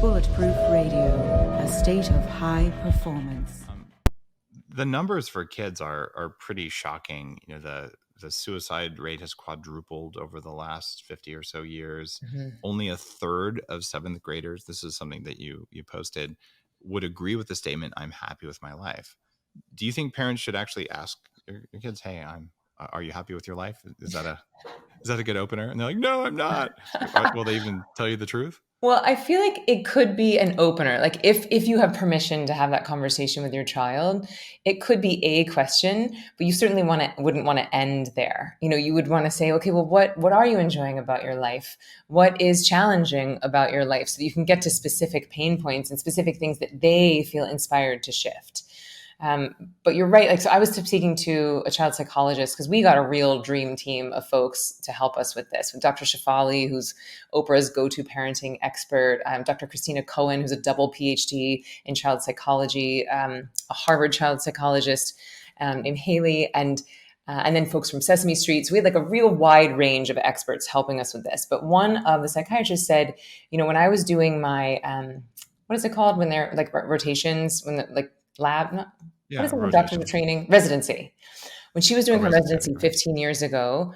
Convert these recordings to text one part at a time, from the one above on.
Bulletproof Radio, a state of high performance. The numbers for kids are pretty shocking. You know, the suicide rate has quadrupled over the last 50 or so years. Mm-hmm. Only a third of seventh graders, this is something that you posted, would agree with the statement, "I'm happy with my life." Do you think parents should actually ask your kids, "Hey, are you happy with your life?" Is that a good opener? And they're like, "No, I'm not." Will they even tell you the truth? Well, I feel like it could be an opener. Like if you have permission to have that conversation with your child, it could be a question, but you certainly wouldn't want to end there. You know, you would want to say, okay, well, what are you enjoying about your life? What is challenging about your life? So that you can get to specific pain points and specific things that they feel inspired to shift. But you're right. Like, so I was speaking to a child psychologist because we got a real dream team of folks to help us with this. With Dr. Shafali, who's Oprah's go-to parenting expert, Dr. Christina Cohen, who's a double PhD in child psychology, a Harvard child psychologist named Haley, and then folks from Sesame Street. So we had like a real wide range of experts helping us with this. But one of the psychiatrists said, you know, when I was doing my, what is it called when they're like rotations, when like lab, what is it when doctors are training? Residency. When she was doing her residency 15 years ago,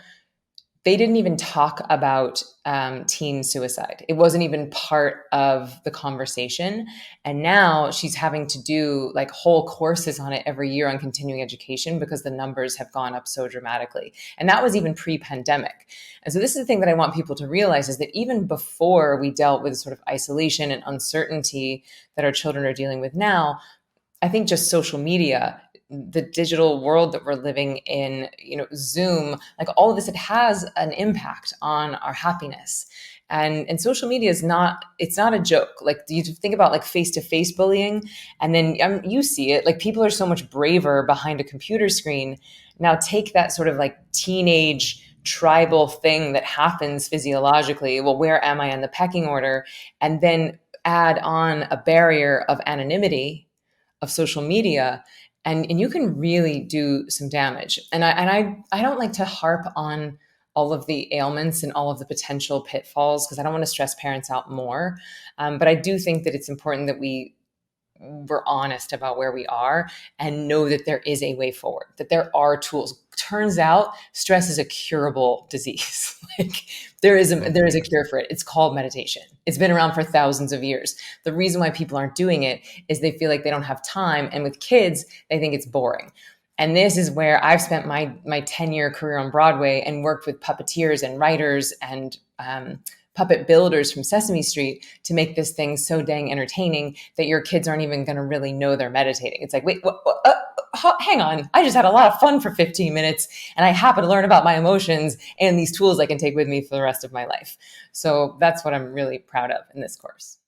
they didn't even talk about teen suicide. It wasn't even part of the conversation. And now she's having to do like whole courses on it every year on continuing education because the numbers have gone up so dramatically. And that was even pre-pandemic. And so this is the thing that I want people to realize is that even before we dealt with sort of isolation and uncertainty that our children are dealing with now, I think just social media, the digital world that we're living in, you know, Zoom, like all of this, it has an impact on our happiness. And social media it's not a joke. Like you think about like face-to-face bullying, and then you see it, like people are so much braver behind a computer screen. Now take that sort of like teenage tribal thing that happens physiologically. Well, where am I in the pecking order? And then add on a barrier of anonymity of social media, and you can really do some damage. And I don't like to harp on all of the ailments and all of the potential pitfalls because I don't want to stress parents out more. But I do think that it's important that we're honest about where we are and know that there is a way forward, that there are tools. Turns out stress is a curable disease. Like there is a cure for it. It's called meditation. It's been around for thousands of years. The reason why people aren't doing it is they feel like they don't have time. And with kids, they think it's boring. And this is where I've spent my 10-year career on Broadway and worked with puppeteers and writers and puppet builders from Sesame Street to make this thing so dang entertaining that your kids aren't even going to really know they're meditating. It's like, wait, hang on. I just had a lot of fun for 15 minutes and I happen to learn about my emotions and these tools I can take with me for the rest of my life. So that's what I'm really proud of in this course.